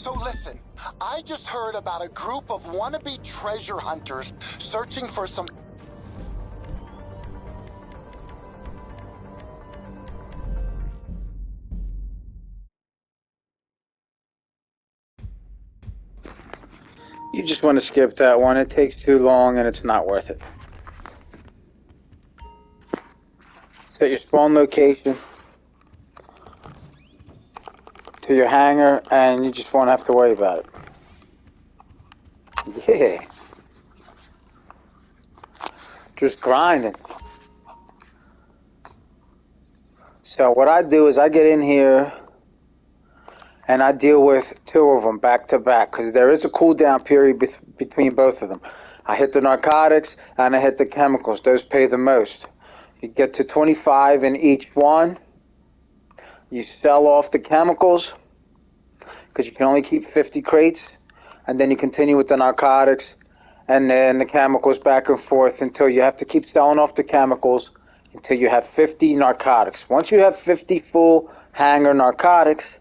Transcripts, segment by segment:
So listen, I just heard about a group of wannabe treasure hunters searching for some... You just want to skip that one. It takes too long and it's not worth it. Set your spawn location to your hangar and you just won't have to worry about it. Yeah. Just grinding. So what I do is I get in here and I deal with two of them back to back because there is a cooldown period between both of them. I hit the narcotics and I hit the chemicals. Those pay the most. You get to 25 in each one. You sell off the chemicals because you can only keep 50 crates. And then you continue with the narcotics and then the chemicals back and forth until you have to keep selling off the chemicals until you have 50 narcotics. Once you have 50 full hangar narcotics,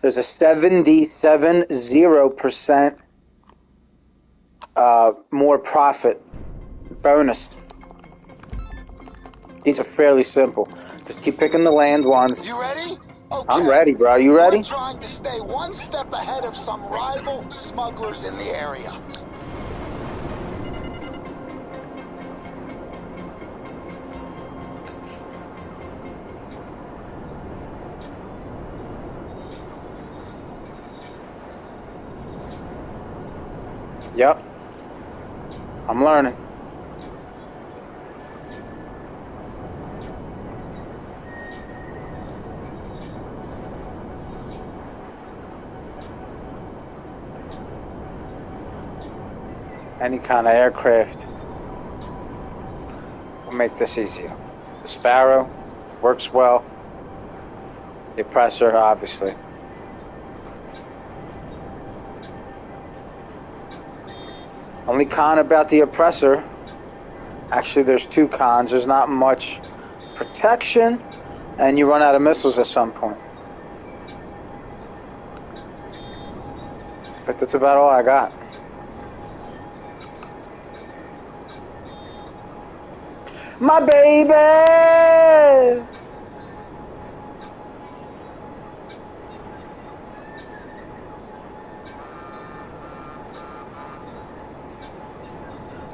there's a 77% more profit bonus. These are fairly simple. Just keep picking the land ones. You ready? Okay. I'm ready, bro. You ready? We're trying to stay one step ahead of some rival smugglers in the area. Yep. I'm learning. Any kind of aircraft will make this easier. The Sparrow works well. The Oppressor, obviously. Only con about the Oppressor, actually there's two cons. There's not much protection and you run out of missiles at some point. But that's about all I got. My baby!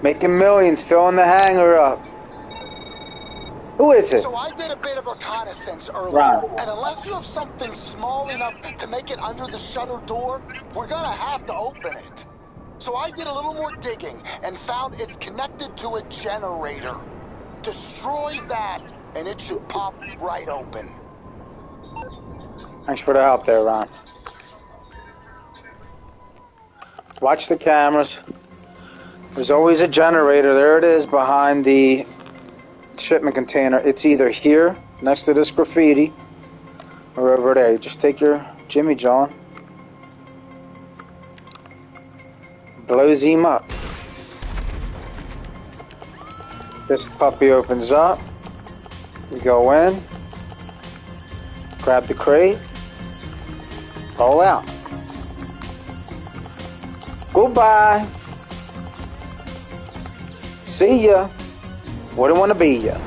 Making millions, filling the hangar up. Who is it? So I did a bit of reconnaissance earlier, Right. and unless you have something small enough to make it under the shutter door, we're gonna have to open it. So I did a little more digging and found it's connected to a generator. Destroy that, and it should pop right open. Thanks for the help there, Ron. Watch the cameras. There's always a generator. There it is behind the shipment container. It's either here, next to this graffiti, or over there. You just take your Jimmy John. Blows him up. This puppy opens up. You go in. Grab the crate. Roll out. Goodbye. See ya. Wouldn't want to be ya.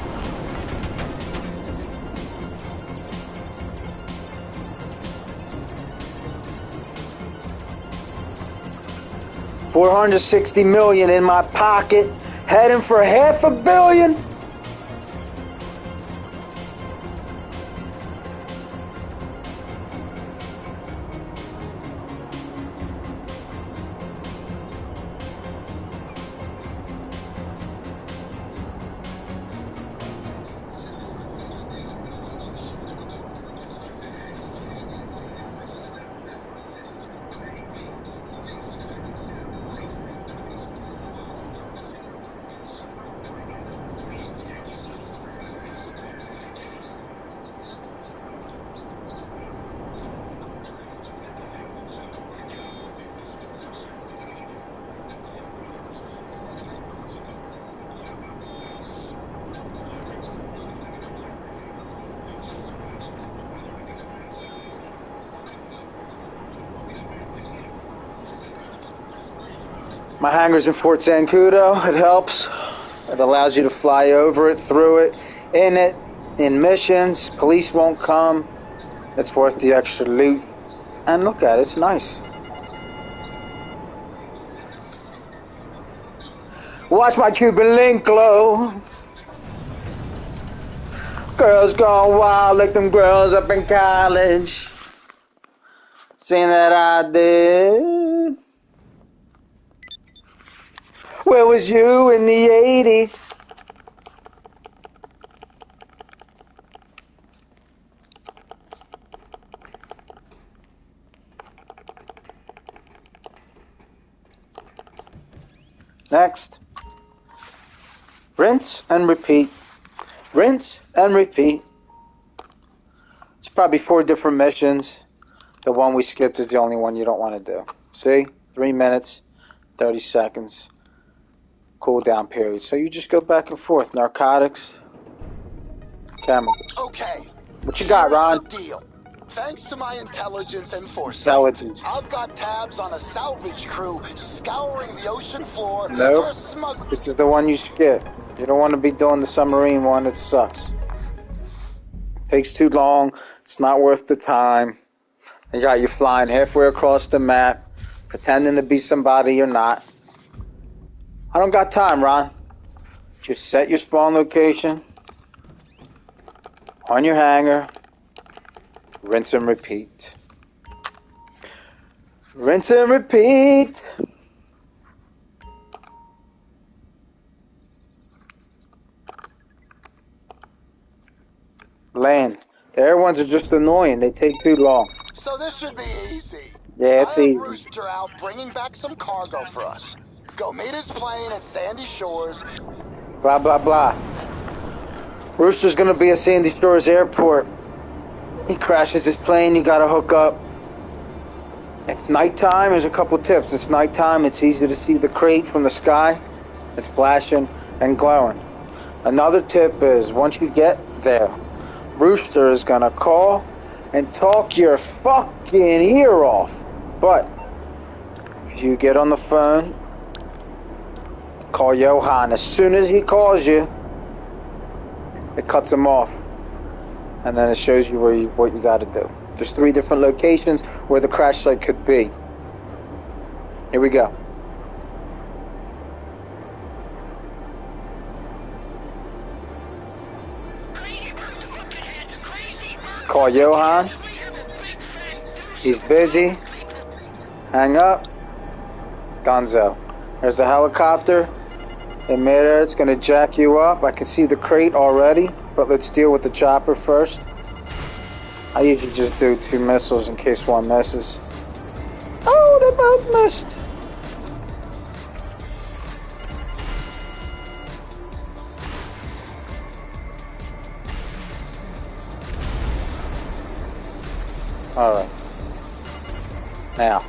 $460 million in my pocket, heading for $500 million. My hangar's in Fort Zancudo. It helps. It allows you to fly over it, through it, in it, in missions. Police won't come. It's worth the extra loot. And look at it, it's nice. Watch my Cuban link glow. Girls gone wild like them girls up in college. Saying that I did. Where was you in the 80s? Next. Rinse and repeat. Rinse and repeat. It's probably 4 different missions. The one we skipped is the only one you don't want to do. See? 3 minutes, 30 seconds. Cooldown period. So you just go back and forth. Narcotics, chemicals. Okay. What you got, Ron? Here's the deal. Thanks to my intelligence and foresight, Intelligence. I've got tabs on a salvage crew scouring the ocean floor Nope. for a smuggler. This is the one you skip. You don't want to be doing the submarine one. It sucks. Takes too long. It's not worth the time. You got you flying halfway across the map, pretending to be somebody you're not. I don't got time, Ron. Just set your spawn location on your hangar. Rinse and repeat. Rinse and repeat. Land. The air ones are just annoying. They take too long. So this should be easy. Yeah, it's I have easy. Rooster out bringing back some cargo for us. Go meet his plane at Sandy Shores. Blah, blah, blah. Rooster's gonna be at Sandy Shores Airport. He crashes his plane, you gotta hook up. It's nighttime, there's a couple tips. It's nighttime, it's easy to see the crate from the sky. It's flashing and glowing. Another tip is, once you get there, Rooster is gonna call and talk your fucking ear off. But, if you get on the phone, call Johan. As soon as he calls you, it cuts him off. And then it shows you what you got to do. There's 3 different locations where the crash site could be. Here we go. Call Johan. He's busy. Hang up. Gonzo. There's a helicopter in midair. It's going to jack you up. I can see the crate already, but let's deal with the chopper first. I usually just do 2 missiles in case one misses. Oh, they both missed. Alright. Now,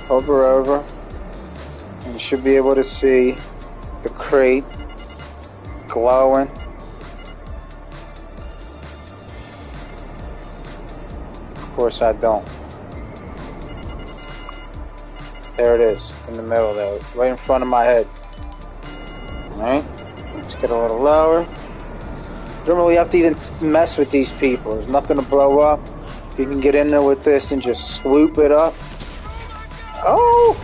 over. And you should be able to see the crate glowing. Of course I don't. There it is, in the middle there, right in front of my head. Alright, let's get a little lower. You don't really have to even mess with these people. There's nothing to blow up. You can get in there with this and just swoop it up. Oh!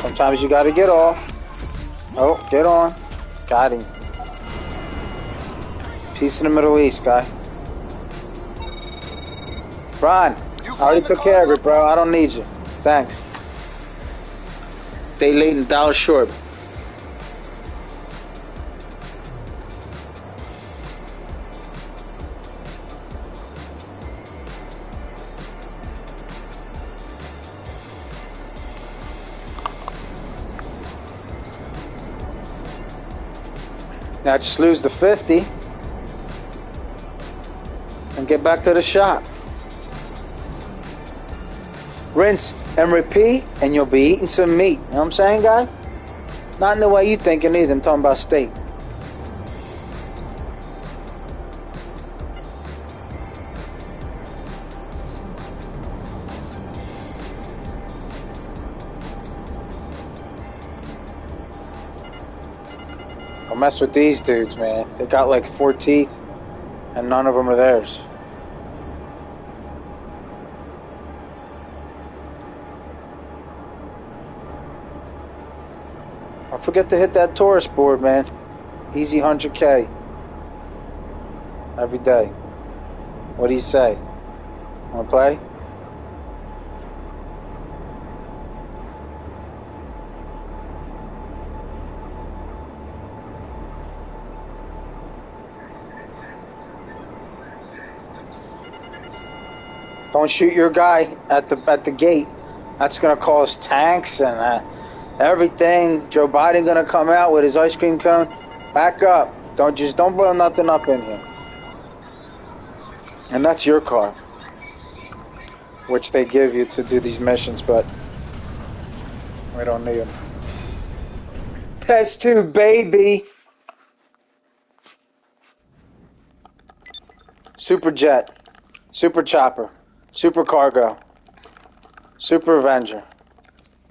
Sometimes you gotta get off. Oh, get on. Got him. Peace in the Middle East, guy. Ron, I already took care of it, bro. I don't need you. Thanks. Stay late and Dallas short. Now just lose the 50 and get back to the shop. Rinse and repeat, and you'll be eating some meat. You know what I'm saying, guy? Not in the way you thinking either. I'm talking about steak. Don't mess with these dudes, man. They got like 4 teeth, and none of them are theirs. Don't forget to hit that tourist board, man. Easy 100K. Every day. What do you say? Wanna play? Don't shoot your guy at the gate. That's gonna cause tanks and everything. Joe Biden gonna come out with his ice cream cone. Back up. Don't blow nothing up in here. And that's your car, which they give you to do these missions, but we don't need them. Test tube, baby. Super jet, super chopper, super cargo, super Avenger.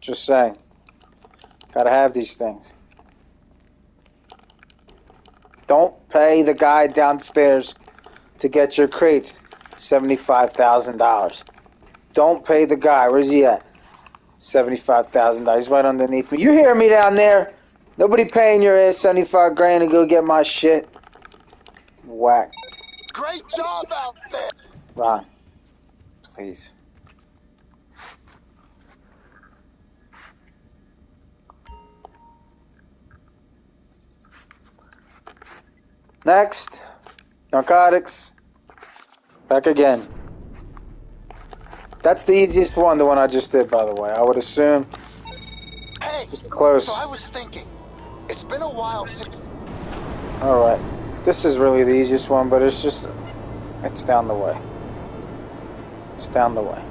Just saying. Gotta have these things. Don't pay the guy downstairs to get your crates. $75,000. Don't pay the guy. Where's he at? $75,000. He's right underneath me. You hear me down there? Nobody paying your ass 75 grand to go get my shit. Whack. Great job out there. Ron, please. Next, narcotics. Back again. That's the easiest one, the one I just did, by the way. I would assume. Hey, just close. So I was thinking, it's been a while since... Alright. This is really the easiest one, but it's down the way. It's down the way.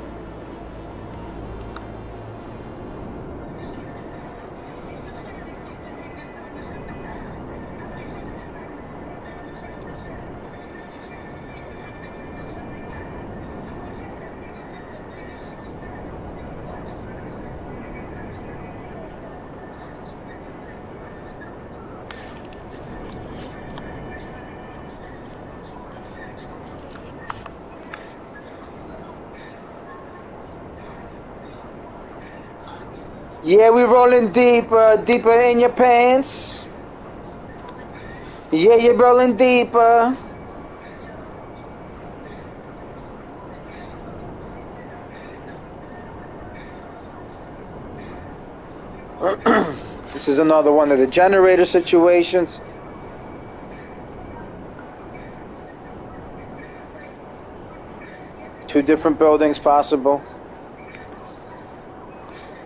Yeah, we rolling deeper, deeper in your pants. Yeah, you're rolling deeper. This is another one of the generator situations. Two different buildings possible.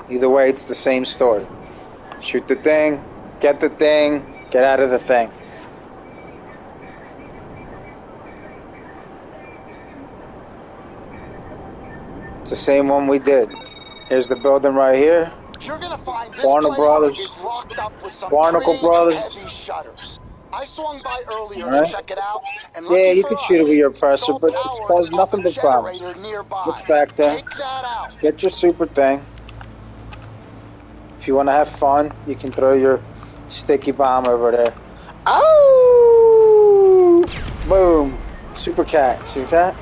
Either way, it's the same story. Shoot the thing, get out of the thing. It's the same one we did. Here's the building right here. You're gonna find this Warner place Brothers. is locked up with some Barnacle pretty Brothers. heavy shutters. I swung by earlier Right. to check it out, and Yeah, you for could us, shoot it with your it's oppressor, all but it's powered caused off nothing a but problems. generator nearby. What's back there? Take that out. Get your super thing. If you want to have fun, you can throw your sticky bomb over there. Oh! Boom. Super cat. See that?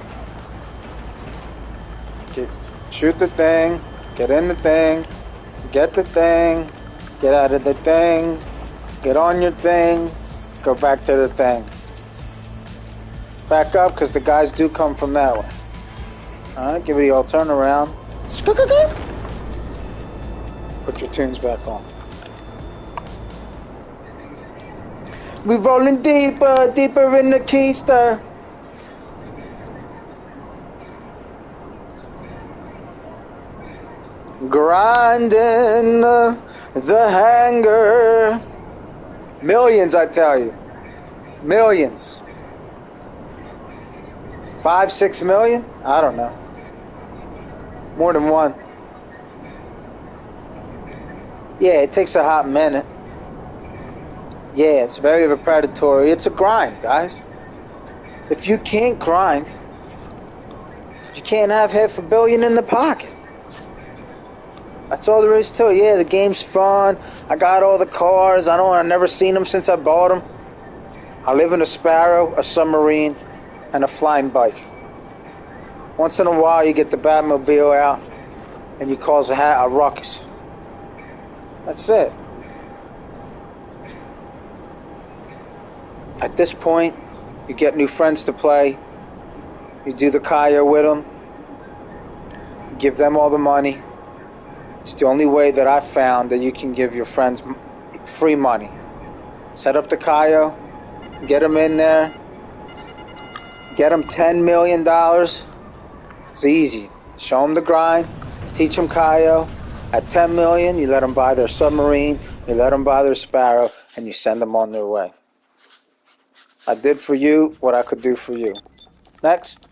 Shoot the thing. Get in the thing. Get the thing. Get out of the thing. Get on your thing. Go back to the thing. Back up, because the guys do come from that way. Alright, give it the old turnaround. Put your tunes back on. We rolling deeper, deeper in the keister. Grinding the hanger. Millions, I tell you. Millions. 5, 6 million? I don't know. More than one. Yeah, it takes a hot minute. Yeah, it's very predatory. It's a grind, guys. If you can't grind, you can't have $500 million in the pocket. That's all there is to it. Yeah, the game's fun. I got all the cars. I've never seen them since I bought them. I live in a Sparrow, a submarine, and a flying bike. Once in a while, you get the Batmobile out, and you cause a ruckus. That's it. At this point, you get new friends to play. You do the Kaya with them. You give them all the money. It's the only way that I've found that you can give your friends free money. Set up the Kaya, get them in there, get them $10 million. It's easy. Show them the grind, teach them Kaya. At $10 million, you let them buy their submarine, you let them buy their Sparrow, and you send them on their way. I did for you what I could do for you. Next.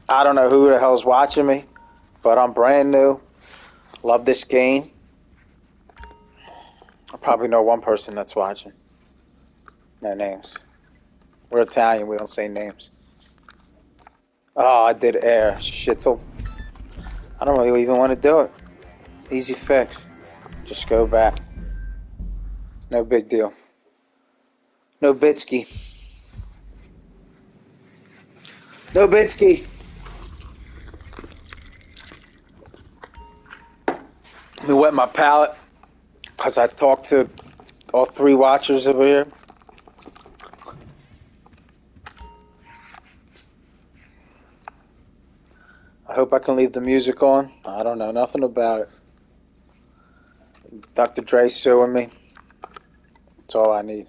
I don't know who the hell's watching me, but I'm brand new. Love this game. I probably know one person that's watching. No names. We're Italian, we don't say names. Oh, I did air. Shittle. I don't really even want to do it. Easy fix. Just go back. No big deal. No Bitsky. No Bitsky. Let me wet my palate because I talked to all three watchers over here. I hope I can leave the music on. I don't know nothing about it. Dr. Dre's suing me. That's all I need.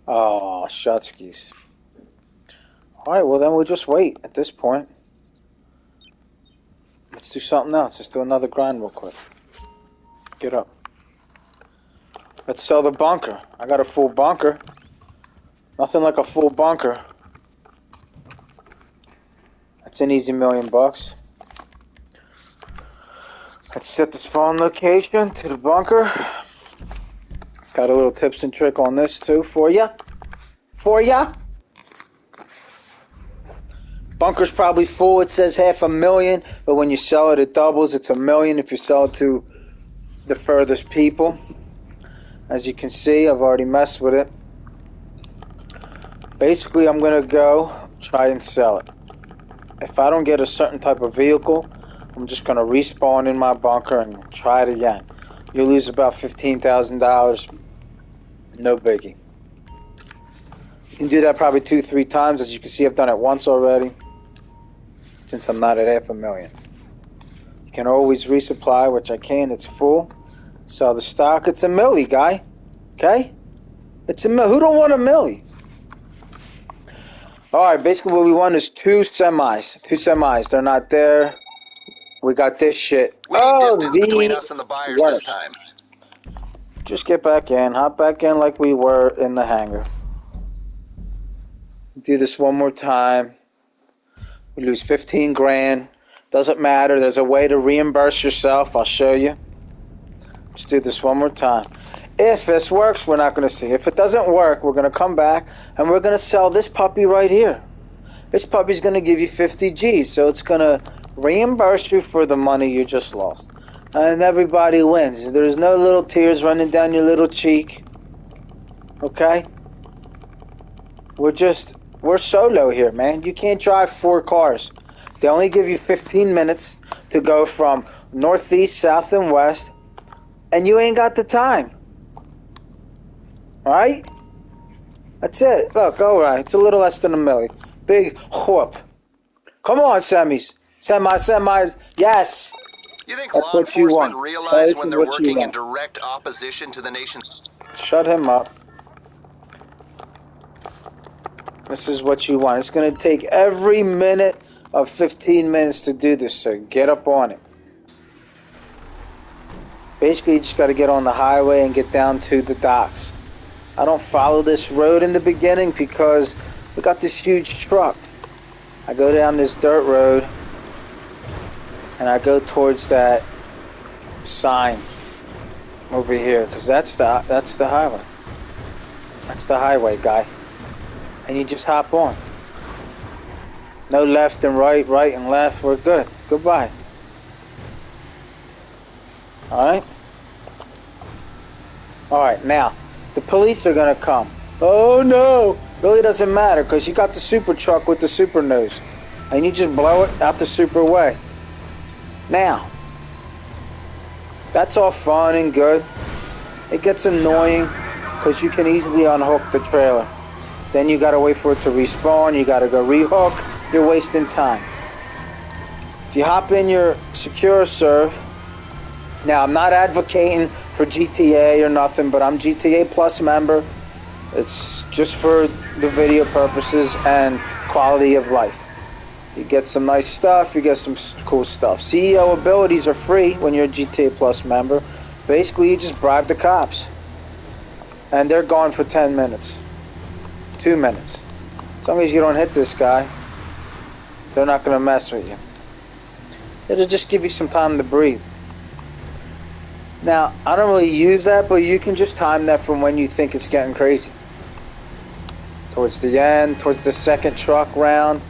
Oh, Shutskis. Alright, well then we'll just wait at this point. Let's do something else. Let's do another grind real quick. Get up. Let's sell the bunker. I got a full bunker. Nothing like a full bunker. That's an easy $1 million. Let's set the spawn location to the bunker. Got a little tips and trick on this too for ya. Bunker's probably full. It says $500,000, but when you sell it, it doubles. It's $1 million if you sell it to the furthest people. As you can see, I've already messed with it. Basically, I'm gonna go try and sell it. If I don't get a certain type of vehicle, I'm just gonna respawn in my bunker and try it again. You lose about $15,000. No biggie. You can do that probably 2-3 times. As you can see, I've done it once already. Since I'm not at $500,000. You can always resupply, which I can. It's full. Sell the stock. It's a milli, guy. Okay? It's a milli. Who don't want a milli? Alright, basically what we want is 2 semis. 2 semis. They're not there. We got this shit. We need distance between us and the buyers this time. Just get back in. Hop back in like we were in the hangar. Do this one more time. We lose 15 grand. Doesn't matter. There's a way to reimburse yourself. I'll show you. Let's do this one more time. If this works, we're not going to see. If it doesn't work, we're going to come back and we're going to sell this puppy right here. This puppy's going to give you 50 G's. So it's going to reimburse you for the money you just lost. And everybody wins. There's no little tears running down your little cheek. Okay? We're solo here, man. You can't drive 4 cars. They only give you 15 minutes to go from northeast, south, and west. And you ain't got the time. Alright? That's it. Look, alright. It's a little less than $1 million. Big whoop. Come on, semis. Semis. Yes. You think law enforcement realize when they're working in direct opposition to the nation? Shut him up. This is what you want. It's going to take every minute of 15 minutes to do this, so get up on it. Basically, you just got to get on the highway and get down to the docks. I don't follow this road in the beginning because we got this huge truck. I go down this dirt road and I go towards that sign over here because that's the highway. That's the highway, guy. And you just hop on. No left and right, right and left. We're good. Goodbye. Alright? Alright, now, the police are gonna come. Oh no! Really doesn't matter, because you got the super truck with the super nose. And you just blow it out the super way. Now, that's all fun and good. It gets annoying, because you can easily unhook the trailer. Then you gotta wait for it to respawn, you gotta go rehook, you're wasting time. If you hop in your secure serve, now I'm not advocating for GTA or nothing, but I'm GTA Plus member. It's just for the video purposes and quality of life. You get some nice stuff, you get some cool stuff. CEO abilities are free when you're a GTA Plus member. Basically, you just bribe the cops. And they're gone for 10 minutes. 2 minutes. As long as you don't hit this guy, they're not going to mess with you. It'll just give you some time to breathe. Now, I don't really use that, but you can just time that from when you think it's getting crazy. Towards the end, towards the second truck round.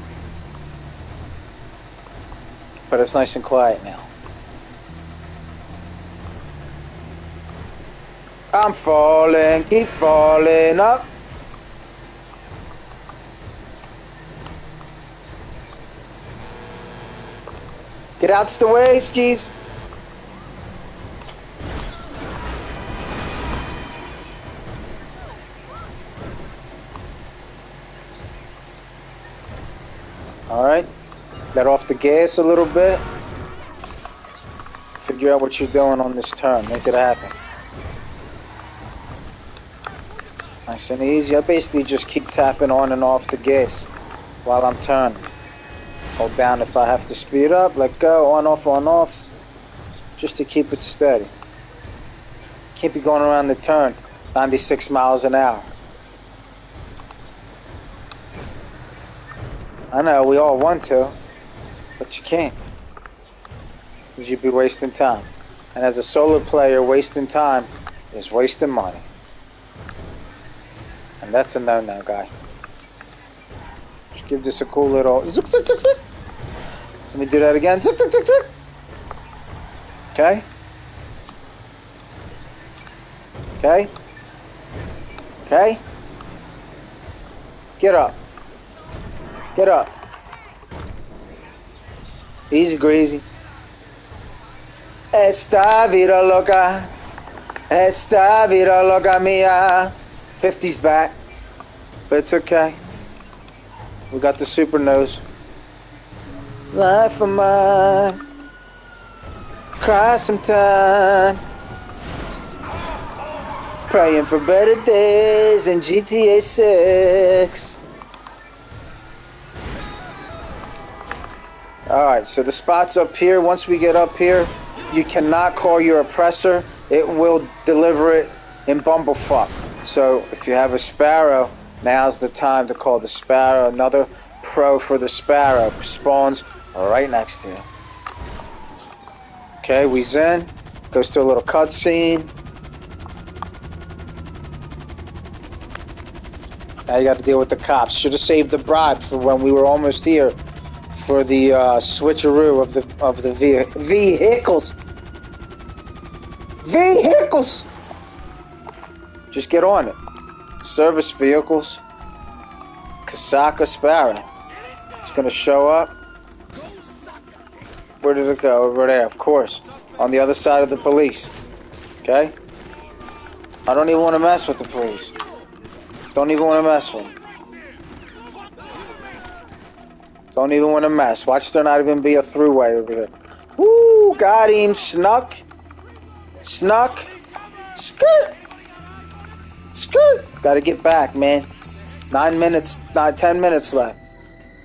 But it's nice and quiet now. I'm falling, keep falling up. Get out the way, skis. Alright, let off the gas a little bit. Figure out what you're doing on this turn, make it happen. Nice and easy. I basically just keep tapping on and off the gas while I'm turning. Hold down if I have to speed up, let go, on off, just to keep it steady. Can't be going around the turn 96 miles an hour. I know, we all want to, but you can't. Because you'd be wasting time. And as a solo player, wasting time is wasting money. And that's a no-no, guy. Just give this a cool little zip, zip, zip, zip. Let me do that again. Zip, zip, zip, zip. Okay? Okay? Okay? Get up. Get up. Easy greasy. Esta vida loca. Esta vida loca mia. 50's back. But it's okay. We got the super nose. Life of mine. Cry sometime. Praying for better days in GTA 6. Alright, so the spot's up here. Once we get up here, you cannot call your oppressor. It will deliver it in bumblefuck. So if you have a Sparrow, now's the time to call the Sparrow. Another pro for the Sparrow spawns right next to you. Okay, we zen. Goes through a little cutscene. Now you got to deal with the cops. Should have saved the bribe for when we were almost here for the switcheroo of the vehicles. Vehicles. Just get on it. Service vehicles. Kasaka Sparrow. It's gonna show up. Where did it go? Over there, of course. On the other side of the police. Okay? I don't even want to mess with the police. Don't even want to mess with them. Don't even want to mess. Watch there not even be a throughway over here. Woo! Got him. Snuck. Snuck. Skirt. Skirt. Gotta get back, man. 10 minutes left.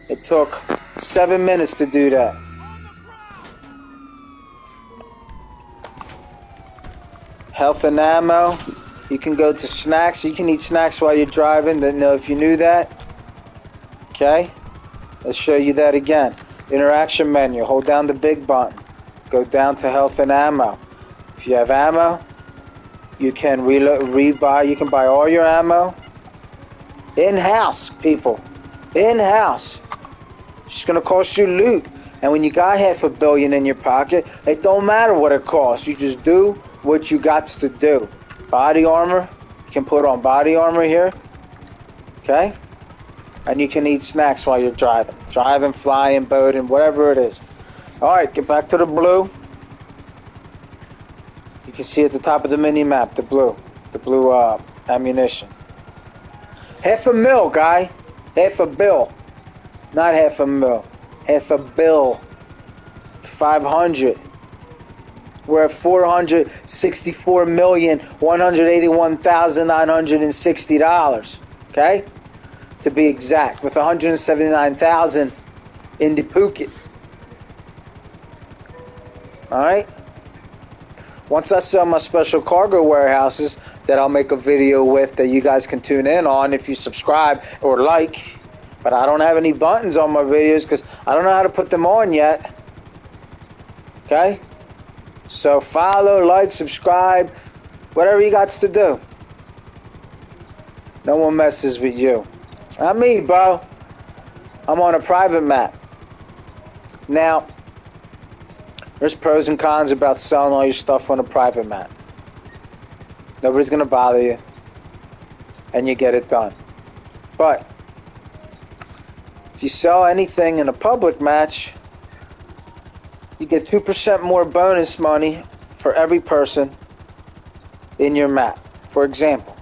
It took 7 minutes to do that. Health and ammo. You can go to snacks. You can eat snacks while you're driving. Didn't know if you knew that. Okay. Let's show you that again. Interaction menu. Hold down the big button. Go down to health and ammo. If you have ammo, you can rebuy. You can buy all your ammo In-house, people. In-house. It's going to cost you loot. And when you got $500 million in your pocket, it don't matter what it costs. You just do what you got to do. Body armor. You can put on body armor here. Okay? And you can eat snacks while you're driving. Driving, flying, boating, whatever it is. Alright, get back to the blue. You can see at the top of the mini-map, the blue ammunition. $500 million, guy. $500 million. Not $500 million. $500 million. 500. We're at $464,181,960. Okay? To be exact. With $179,000 in the Phuket. Alright? Once I sell my special cargo warehouses that I'll make a video with that you guys can tune in on if you subscribe or like. But I don't have any buttons on my videos because I don't know how to put them on yet. Okay? So follow, like, subscribe, whatever you got to do. No one messes with you. Not me, bro. I'm on a private map. Now, there's pros and cons about selling all your stuff on a private map. Nobody's going to bother you. And you get it done. But if you sell anything in a public match, you get 2% more bonus money for every person in your map. For example,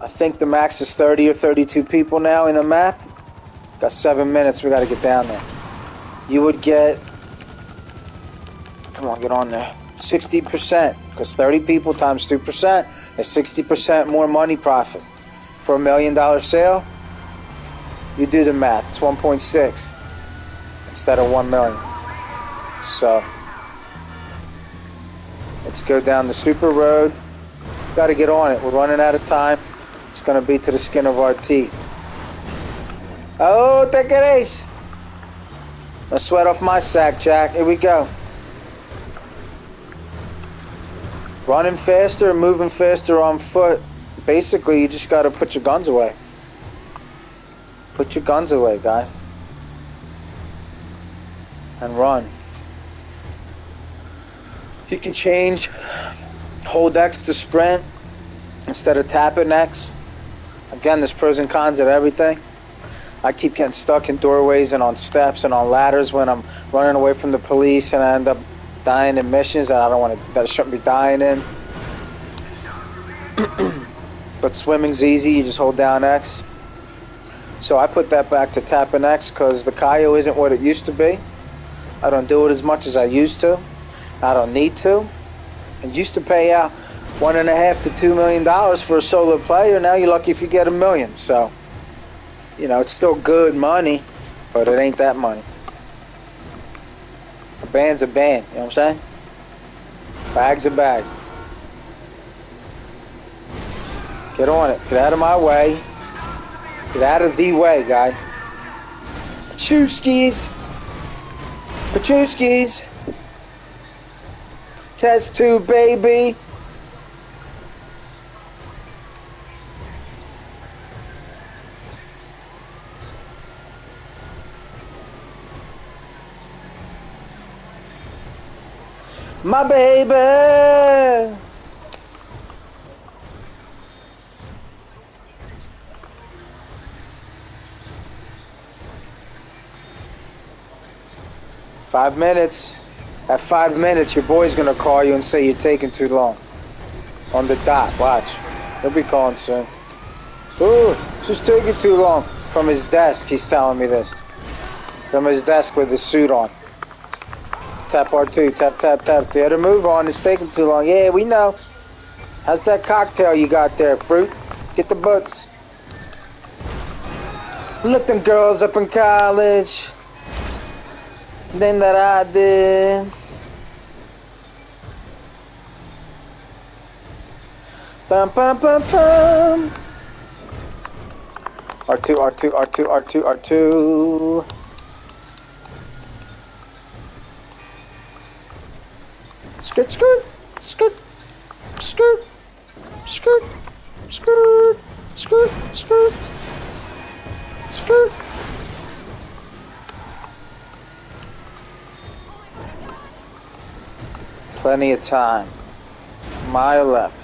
I think the max is 30 or 32 people now in the map. Got 7 minutes, we got to get down there. You would get, come on, get on there, 60%, because 30 people times 2% is 60% more money profit. For $1 million sale, you do the math, it's 1.6 instead of 1 million. So, let's go down the super road. Got to get on it. We're running out of time. It's going to be to the skin of our teeth. Oh, take it ace. Let's sweat off my sack, Jack. Here we go. Running faster and moving faster on foot. Basically, you just got to put your guns away. Put your guns away, guy. And run. You can change hold X to sprint instead of tapping X. Again, there's pros and cons of everything. I keep getting stuck in doorways and on steps and on ladders when I'm running away from the police, and I end up dying in missions that I shouldn't be dying in. But swimming's easy, you just hold down X. So I put that back to tapping X because the Kayo isn't what it used to be. I don't do it as much as I used to. I don't need to. I used to pay out $1.5 to $2 million for a solo player. Now you're lucky if you get $1 million. So, you know, it's still good money, but it ain't that money. A band's a band, you know what I'm saying? Bag's a bag. Get on it. Get out of my way. Get out of the way, guy. Pachooskis. Pachooskis. Test tube, baby. My baby. Five minutes. At 5 minutes, your boy's gonna call you and say you're taking too long. On the dot, watch. He'll be calling soon. Ooh, just taking too long. From his desk, he's telling me this. From his desk with his suit on. Tap R2, tap, tap, tap. The other move on, it's taking too long. Yeah, we know. How's that cocktail you got there, fruit? Get the butts. Look them girls up in college. Thing that I did. Bum bum bum bum. R2, R2, R2, R2, R2. Skirt, skirt, skirt, skirt, skirt, skirt, skirt, skirt. Skirt. Plenty of time. Mile left.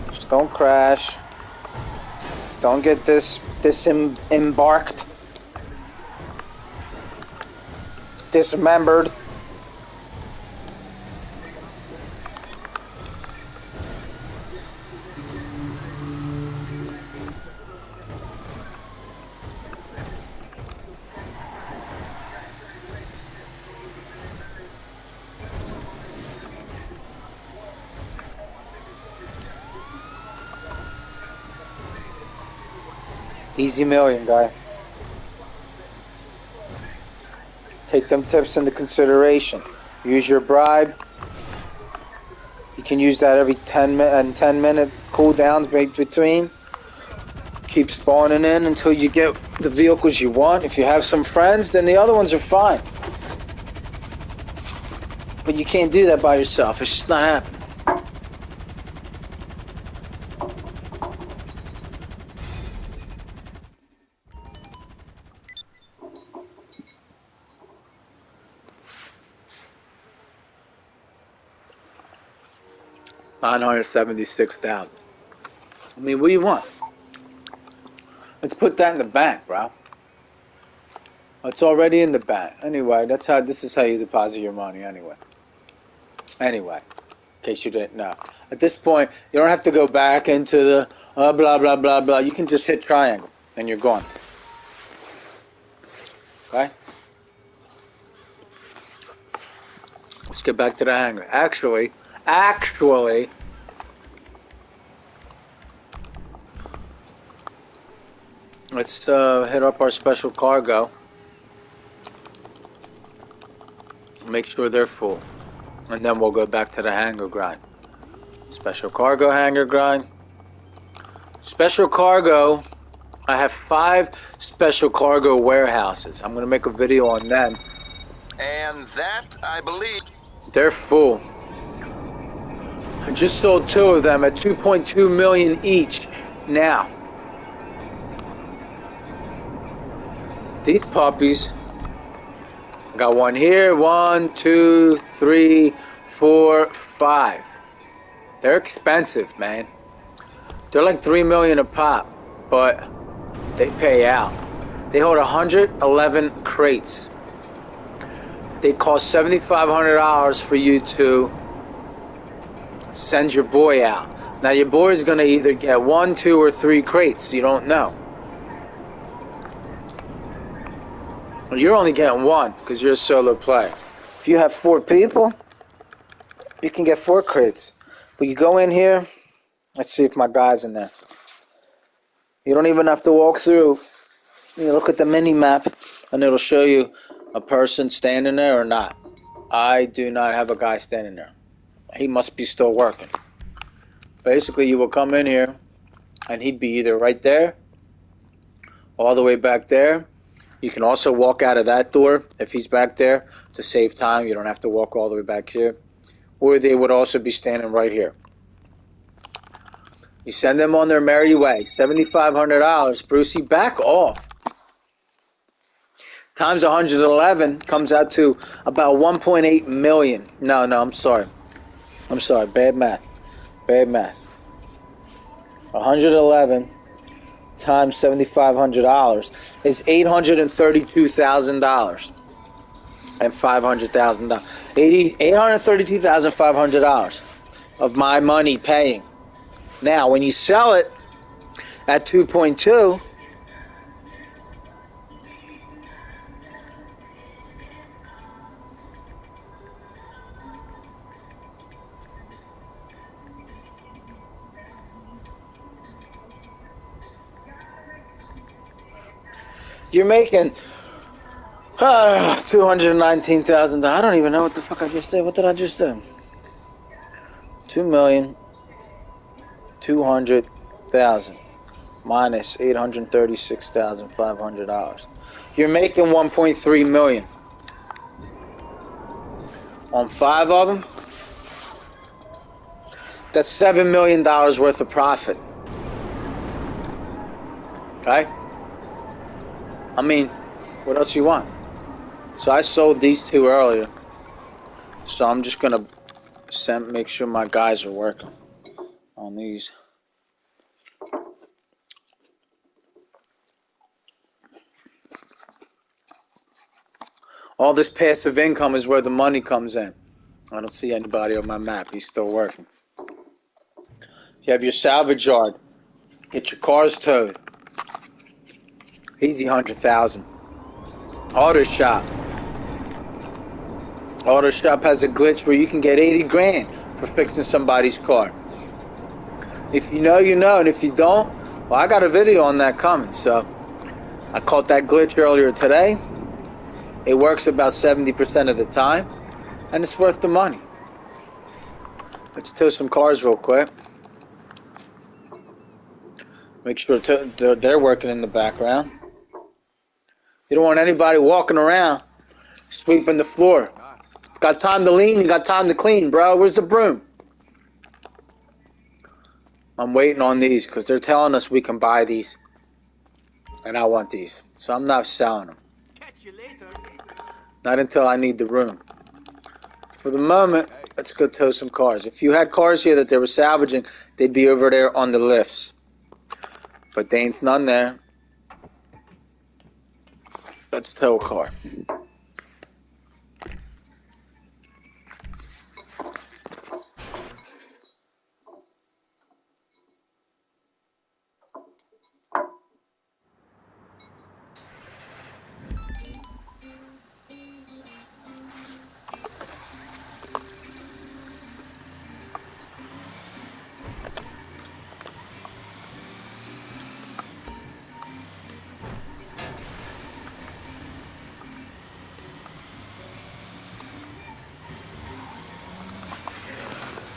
Just don't crash. Don't get disembarked. Dismembered. Easy million, guy. Take them tips into consideration. Use your bribe. You can use that every 10 minute cooldowns between. Keep spawning in until you get the vehicles you want. If you have some friends, then the other ones are fine. But you can't do that by yourself. It's just not happening. $976,000. I mean, what do you want? Let's put that in the bank, bro. It's already in the bank. Anyway, this is how you deposit your money anyway. Anyway, in case you didn't know. At this point, you don't have to go back into the blah, blah, blah, blah. You can just hit triangle and you're gone. Okay? Let's get back to the hangar. Actually, let's hit up our special cargo. Make sure they're full. And then we'll go back to the hangar grind. Special cargo hangar grind. Special cargo. I have 5 special cargo warehouses. I'm going to make a video on them. And that, I believe... They're full. I just sold 2 of them at $2.2 million each. Now, these puppies, I got one here, 1, 2, 3, 4, 5. They're expensive, man. They're like $3 million a pop, but they pay out. They hold 111 crates. They cost $7,500 for you to send your boy out. Now your boy is going to either get 1, 2, or 3 crates. You don't know. You're only getting 1 because you're a solo player. If you have 4 people, you can get 4 crates. But you go in here, let's see if my guy's in there. You don't even have to walk through. You look at the mini map and it'll show you a person standing there or not. I do not have a guy standing there. He must be still working. Basically, you will come in here and he'd be either right there, all the way back there. You can also walk out of that door if he's back there to save time. You don't have to walk all the way back here. Or they would also be standing right here. You send them on their merry way. $7,500. Brucey, back off. Times 111 comes out to about 1.8 million. No, I'm sorry. Bad math. 111 times $7,500 is $832,000 and $500,000. $832,500 of my money paying. Now, when you sell it at 2.2, you're making $219,000. I don't even know what the fuck I just did. What did I just do? $2,200,000 minus $836,500. You're making $1.3 million. On 5 of them, that's $7 million worth of profit. Okay? I mean, what else you want? So I sold these two earlier. So I'm just gonna make sure my guys are working on these. All this passive income is where the money comes in. I don't see anybody on my map. He's still working. You have your salvage yard. Get your cars towed. Easy 100,000. Auto shop. Auto shop has a glitch where you can get 80 grand for fixing somebody's car. If you know, you know, and if you don't, well, I got a video on that coming. So I caught that glitch earlier today. It works about 70% of the time, and it's worth the money. Let's tow some cars real quick. Make sure they're working in the background. You don't want anybody walking around sweeping the floor. Got time to lean, you got time to clean, bro. Where's the broom? I'm waiting on these because they're telling us we can buy these. And I want these. So I'm not selling them. Catch you later. Not until I need the room. For the moment, let's go tow some cars. If you had cars here that they were salvaging, they'd be over there on the lifts. But there ain't none there. Let's tow a car.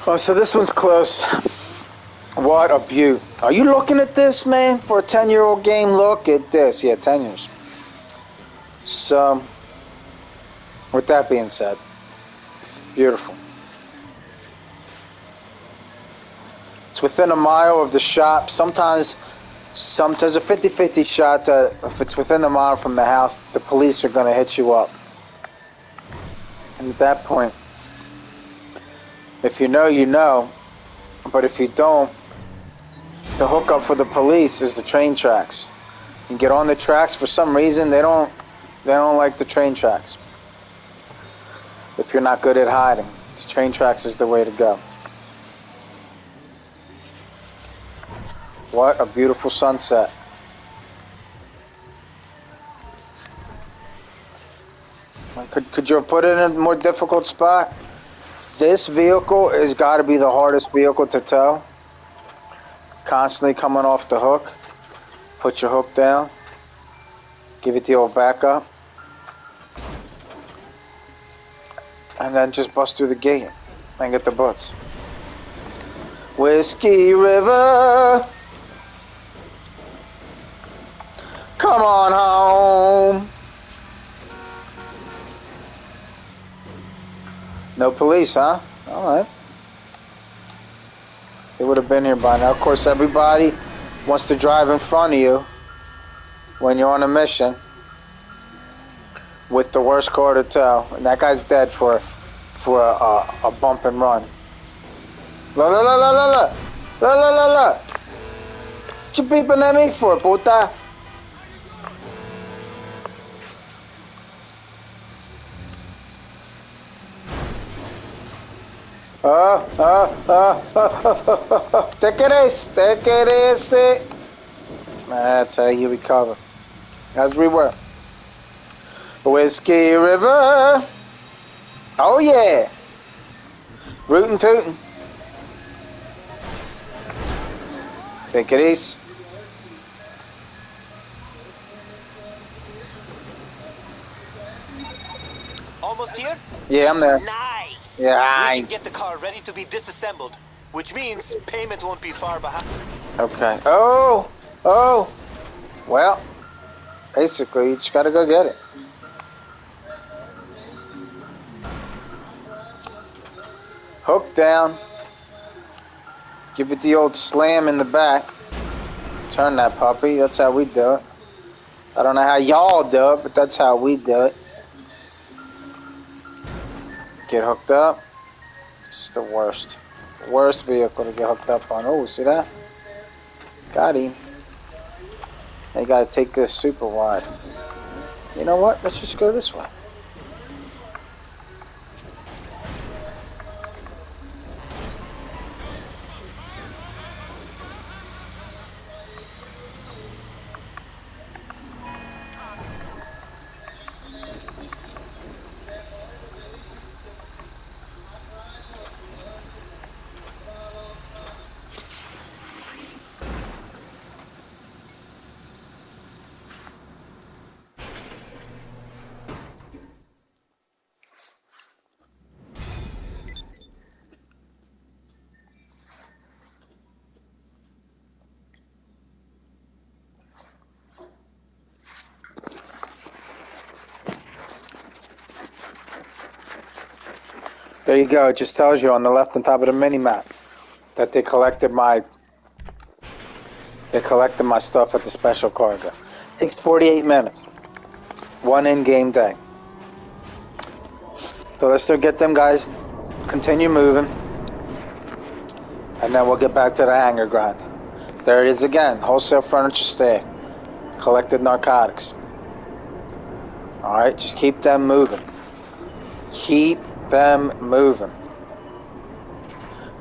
Oh, so this one's close. What a beaut. Are you looking at this, man? For a 10-year-old game? Look at this. Yeah, 10 years. So, with that being said, beautiful. It's within a mile of the shop. Sometimes there's a 50-50 shot that if it's within a mile from the house, the police are going to hit you up. And at that point, if you know, you know. But if you don't, the hookup for the police is the train tracks. You get on the tracks. For some reason, they don't like the train tracks. If you're not good at hiding, the train tracks is the way to go. What a beautiful sunset. Could you put it in a more difficult spot? This vehicle has got to be the hardest vehicle to tow. Constantly coming off the hook. Put your hook down. Give it the old backup. And then just bust through the gate and get the butts. Whiskey River, come on home. No police, huh? All right. They would have been here by now. Of course, everybody wants to drive in front of you when you're on a mission with the worst car to tow. And that guy's dead for a bump and run. La la la la la la la la la la. What you beeping at me for, puta? Take it easy. That's how you recover. As we were. Whiskey River. Oh yeah. Rootin' tootin'. Take it easy. Almost here? Yeah, I'm there. Nice. Yeah, we can get the car ready to be disassembled, which means payment won't be far behind. Okay. Oh. Well, basically, you just gotta go get it. Hook down. Give it the old slam in the back. Turn that puppy. That's how we do it. I don't know how y'all do it, but that's how we do it. Get hooked up. This is the worst. Worst vehicle to get hooked up on. Oh, see that? Got him. They gotta take this super wide. You know what? Let's just go this way. There you go. It just tells you on the left on top of the mini map that they collected my stuff at the special cargo. Takes 48 minutes. One in-game day. So let's still get them guys, continue moving, and then we'll get back to the hangar grind. There it is again. Wholesale furniture staff. Collected narcotics. Alright, just keep them moving. Keep them moving.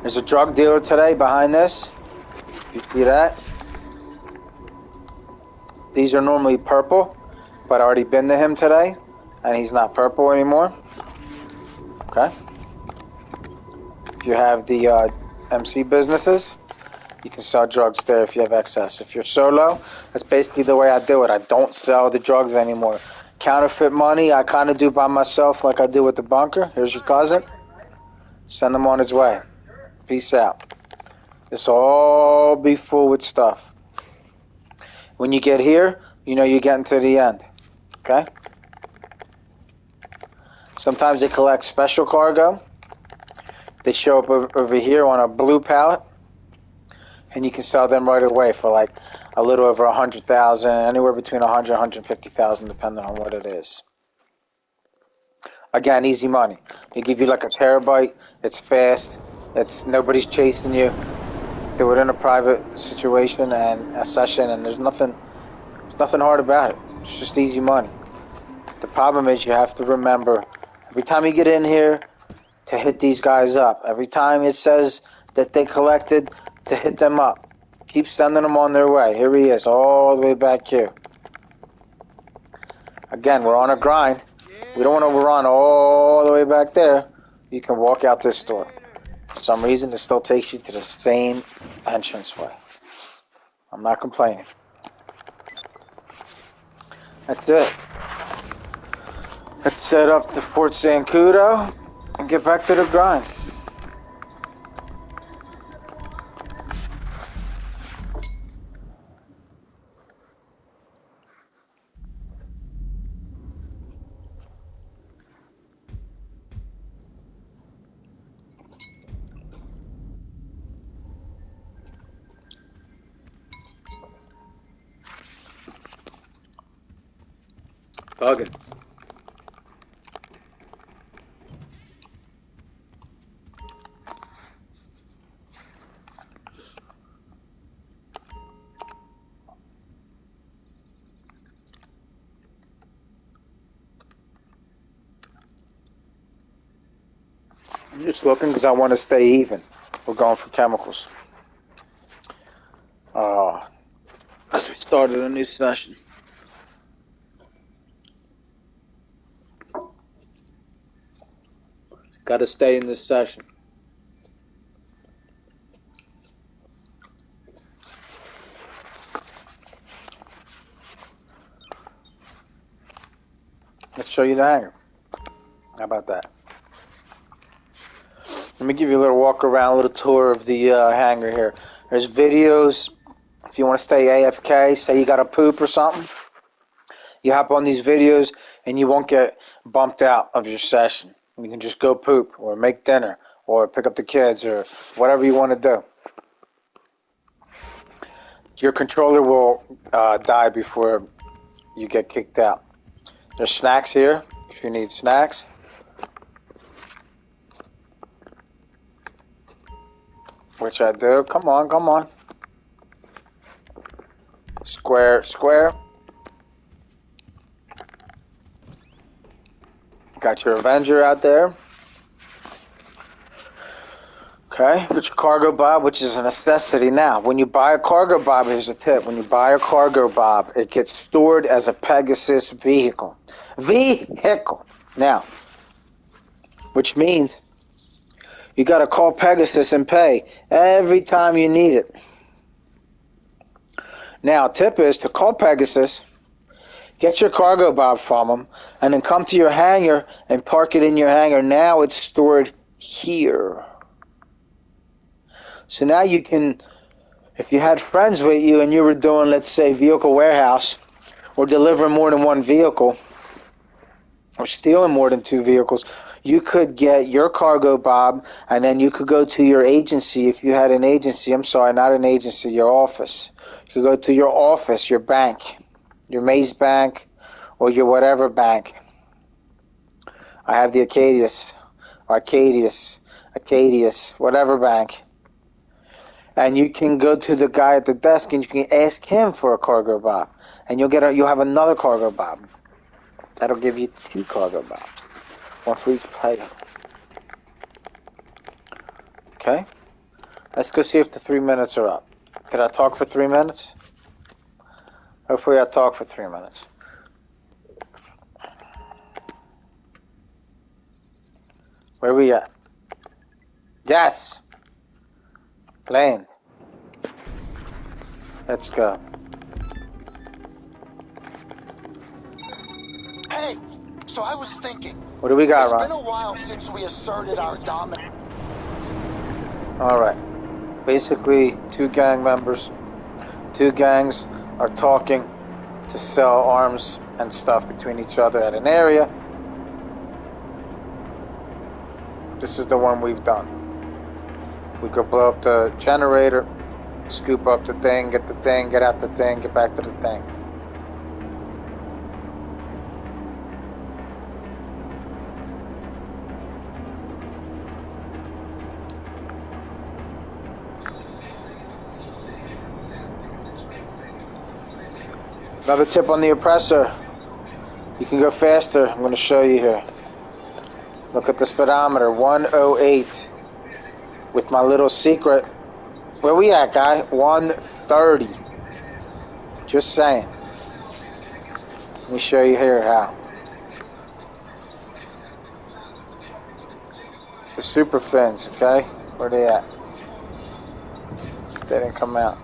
There's a drug dealer today behind this. You see that? These are normally purple, but I already been to him today, and he's not purple anymore. Okay. If you have the MC businesses, you can sell drugs there if you have excess. If you're solo, that's basically the way I do it. I don't sell the drugs anymore. Counterfeit money, I kind of do by myself like I do with the bunker. Here's your cousin. Send him on his way. Peace out. This will all be full with stuff. When you get here, you know you're getting to the end. Okay? Sometimes they collect special cargo. They show up over here on a blue pallet, and you can sell them right away for like a little over 100,000, anywhere between 100 and 150,000, depending on what it is. Again, easy money. They give you like a terabyte. It's fast. It's nobody's chasing you. Do it in a private situation and a session, and there's nothing hard about it. It's just easy money. The problem is you have to remember every time you get in here to hit these guys up. Every time it says that they collected, to hit them up. Keep sending them on their way. Here he is, all the way back here. Again, we're on a grind. We don't want to run all the way back there. You can walk out this door. For some reason, it still takes you to the same entranceway. I'm not complaining. That's it. Let's set up to Fort Zancudo and get back to the grind. Bugging. I'm just looking because I want to stay even. We're going for chemicals. Because we started a new session. Got to stay in this session. Let's show you the hangar. How about that? Let me give you a little walk around, a little tour of the hangar here. There's videos. If you want to stay AFK, say you got to poop or something, you hop on these videos and you won't get bumped out of your session. You can just go poop or make dinner or pick up the kids or whatever you want to do. Your controller will die before you get kicked out. There's snacks here if you need snacks. Which I do. Come on. Square. Got your Avenger out there. Okay, got your cargo bob, which is a necessity now. When you buy a cargo bob, here's a tip. When you buy a cargo bob, it gets stored as a Pegasus vehicle. Now, which means you got to call Pegasus and pay every time you need it. Now, tip is to call Pegasus, get your cargo bob from them, and then come to your hangar and park it in your hangar. Now it's stored here. So now you can, if you had friends with you and you were doing, let's say, vehicle warehouse, or delivering more than one vehicle, or stealing more than 2 vehicles, you could get your cargo bob, and then you could go to your agency. If you had an agency, I'm sorry, not an agency, your office. You could go to your office, your bank, your Maze Bank, or your whatever bank. I have the Arcadius, whatever bank. And you can go to the guy at the desk and you can ask him for a cargo bob, and you'll have another cargo bob. That'll give you 2 cargo bobs, 1 for each player. Okay, let's go see if the 3 minutes are up. Did I talk for 3 minutes? Hopefully I talked for 3 minutes. Where we at? Yes! Land. Let's go. Hey, so I was thinking. What do we got, It's Ron? been a while since we asserted our dominance. Alright. Basically, 2 gang members. 2 gangs are talking to sell arms and stuff between each other at an area. This is the one we've done. We could blow up the generator, scoop up the thing, get out the thing, get back to the thing. Another tip on the oppressor. You can go faster. I'm going to show you here. Look at the speedometer, 108. With my little secret. Where we at, guy? 130. Just saying. Let me show you here how. The super fins, okay? Where they at? They didn't come out.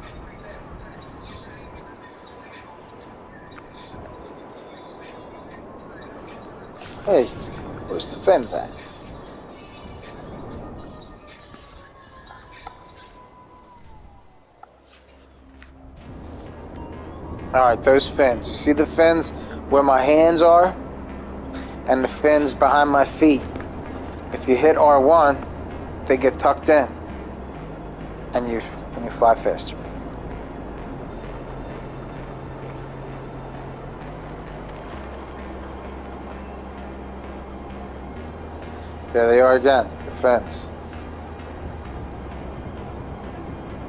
Hey, where's the fins at? Alright, those fins. You see the fins where my hands are? And the fins behind my feet. If you hit R1, they get tucked in. And you fly faster. There they are again, the fins.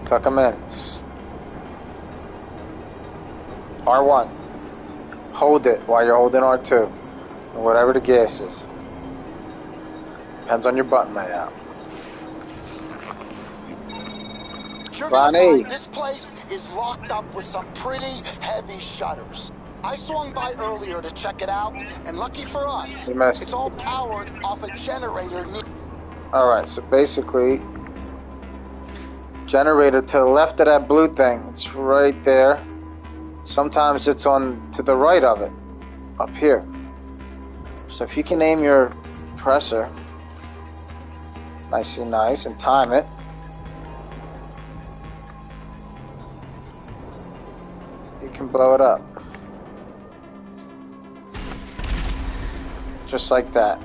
Tuck them in. Just R1. Hold it while you're holding R2. Or whatever the gas is. Depends on your button layout. You're gonna find this place is locked up with some pretty heavy shutters. I swung by earlier to check it out, and lucky for us, it's all powered off a generator. Alright, so basically, generator to the left of that blue thing, it's right there. Sometimes it's on to the right of it, up here. So if you can aim your compressor nice and time it, you can blow it up. Just like that.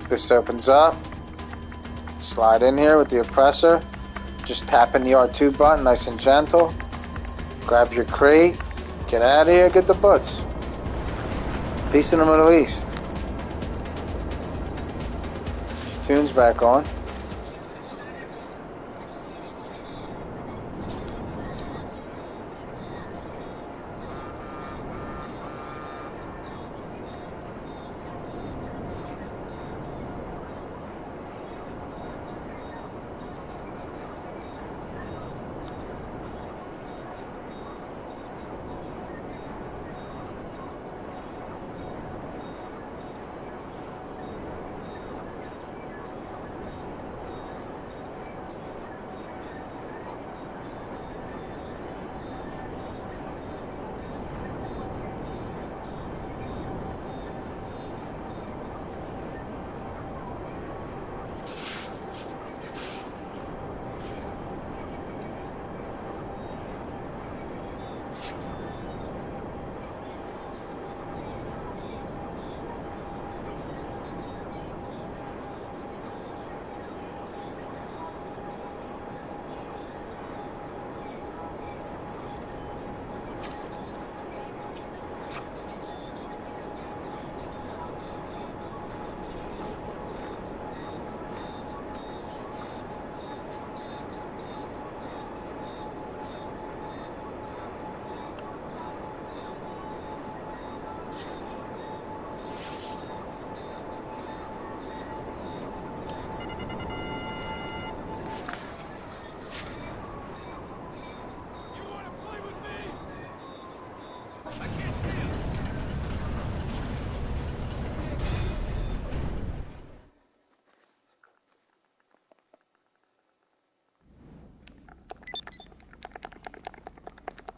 This opens up. Slide in here with the oppressor. Just tapping the R2 button nice and gentle. Grab your crate. Get out of here. Get the butts. Peace in the Middle East. Tune's back on.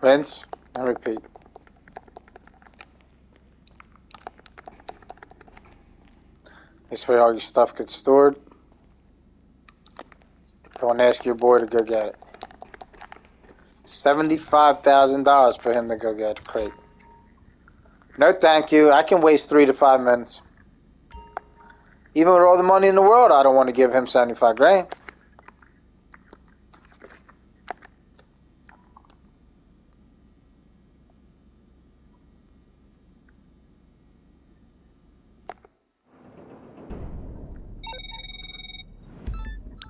Rinse and repeat. This way all your stuff gets stored. Don't ask your boy to go get it. $75,000 for him to go get a crate. No thank you. I can waste 3 to 5 minutes. Even with all the money in the world, I don't want to give him 75 grand.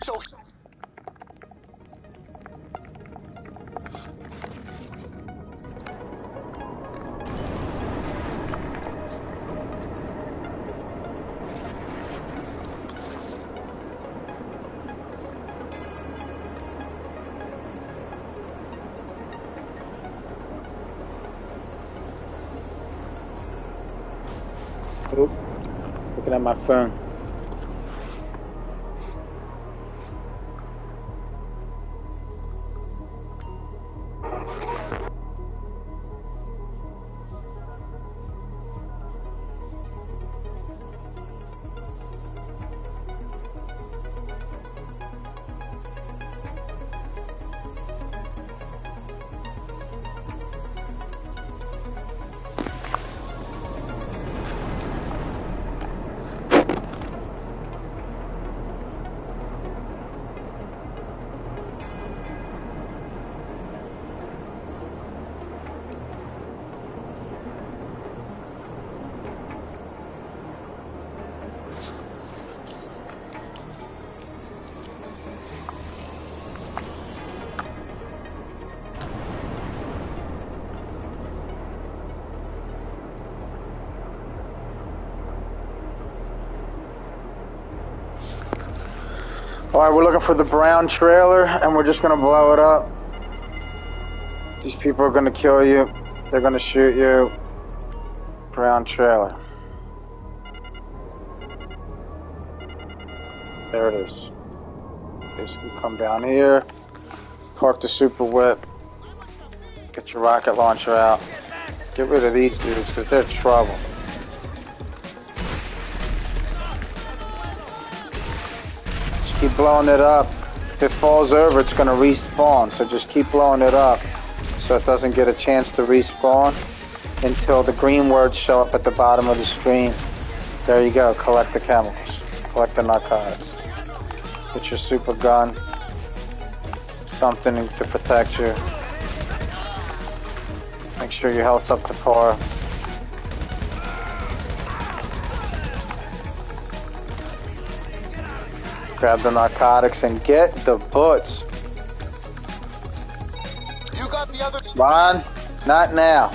So Oop. Looking at my phone. Alright, we're looking for the brown trailer and we're just gonna blow it up. These people are gonna kill you. They're gonna shoot you. Brown trailer. There it is. Basically come down here, park the super whip, get your rocket launcher out. Get rid of these dudes because they're trouble. Keep blowing it up. If it falls over, it's going to respawn. So just keep blowing it up so it doesn't get a chance to respawn until the green words show up at the bottom of the screen. There you go. Collect the chemicals. Collect the narcotics. Get your super gun. Something to protect you. Make sure your health's up to par. Grab the narcotics and get the butts. You got the other... Ron, not now.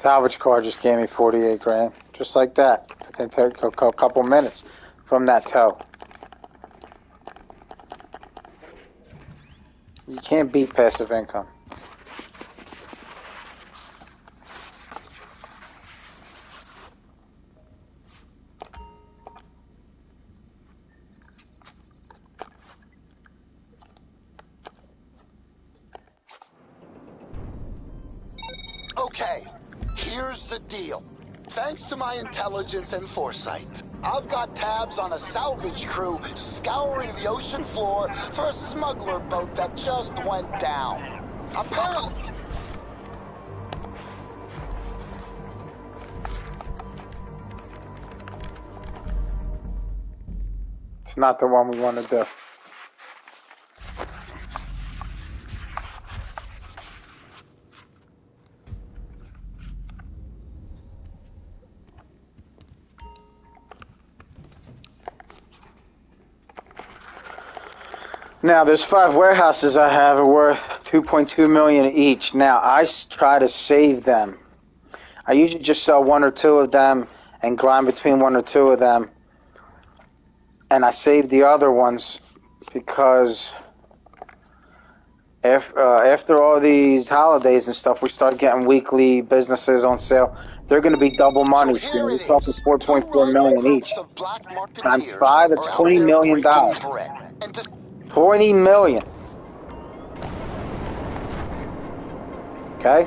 Salvage car just gave me 48 grand. Just like that. It didn't take a couple minutes from that tow. You can't beat passive income. Okay, here's the deal. Thanks to my intelligence and foresight, I've got tabs on a salvage crew scouring the ocean floor for a smuggler boat that just went down. Apparently... It's not the one we want to do. Now, there's 5 warehouses I have are worth $2.2 million each. Now, I try to save them. I usually just sell 1 or 2 of them and grind between 1 or 2 of them. And I save the other ones because after all these holidays and stuff, we start getting weekly businesses on sale. They're going to be double money. So we're talking $4.4 million each. Times 5, it's $20 million. $20 million. Okay?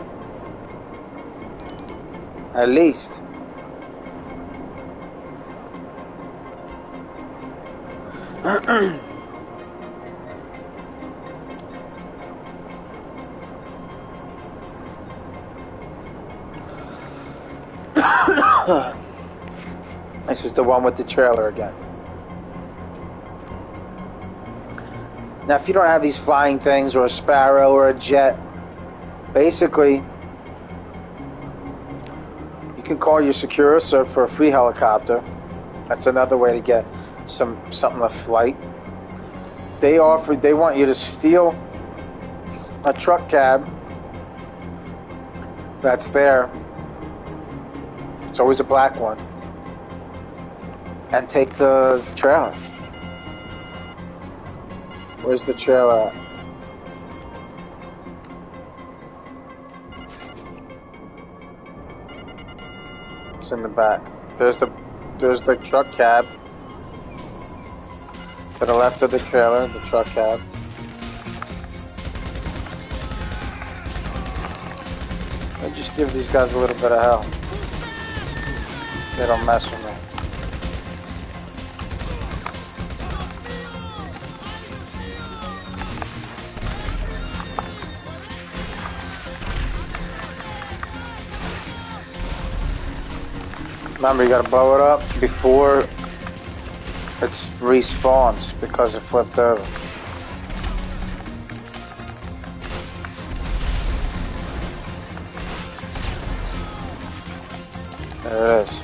At least. This is the one with the trailer again. Now, if you don't have these flying things or a Sparrow or a jet, basically, you can call your Securus for a free helicopter. That's another way to get something of flight. They want you to steal a truck cab that's there. It's always a black one. And take the trailer. Where's the trailer at? It's in the back. There's the truck cab. To the left of the trailer, the truck cab. I just give these guys a little bit of hell. They don't mess with me. Remember, you gotta blow it up before it respawns because it flipped over. There it is.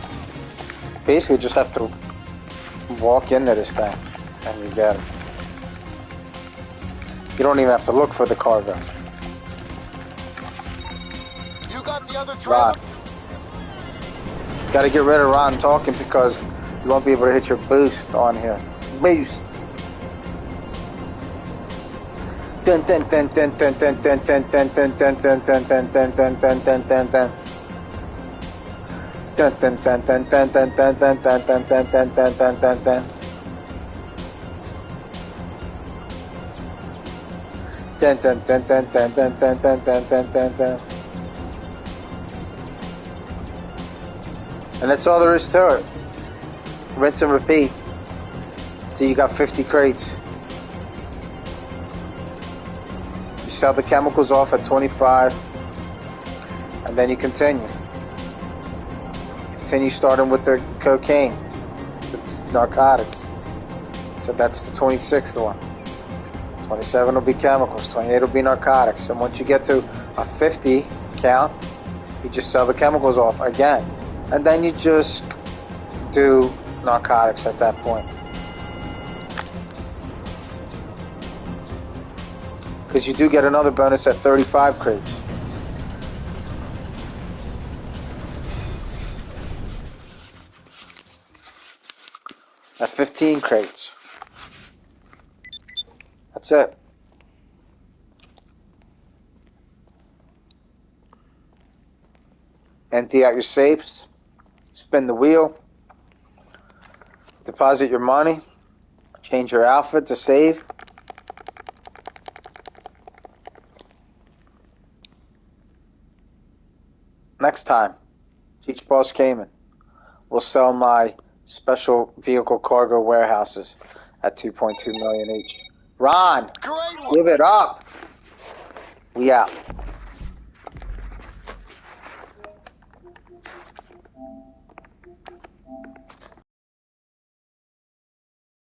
Basically, you just have to walk into this thing, and you get it. You don't even have to look for the cargo. You got the other trailer? Ron. Gotta get rid of Ron talking because you won't be able to hit your boost on here. Boost. Dun dun dun dun dun dun dun dun dun dun dun dun dun dun dun dun dun dun dun dun. Dun dun dun dun dun dun dun dun dun dun dun dun dun dun dun dun. Dun dun dun dun dun dun dun dun dun dun dun dun. And that's all there is to it. Rinse and repeat. So you got 50 crates. You sell the chemicals off at 25, and then you continue. Continue starting with the cocaine, the narcotics. So that's the 26th one. 27 will be chemicals, 28 will be narcotics. And once you get to a 50 count, you just sell the chemicals off again. And then you just do narcotics at that point. Because you do get another bonus at 35 crates. At 15 crates. That's it. Empty out your safes. Spin the wheel. Deposit your money. Change your outfit to save. Next time, Teach Boss Cayman will sell my special vehicle cargo warehouses at $2.2 million each. Ron, give it up. We out.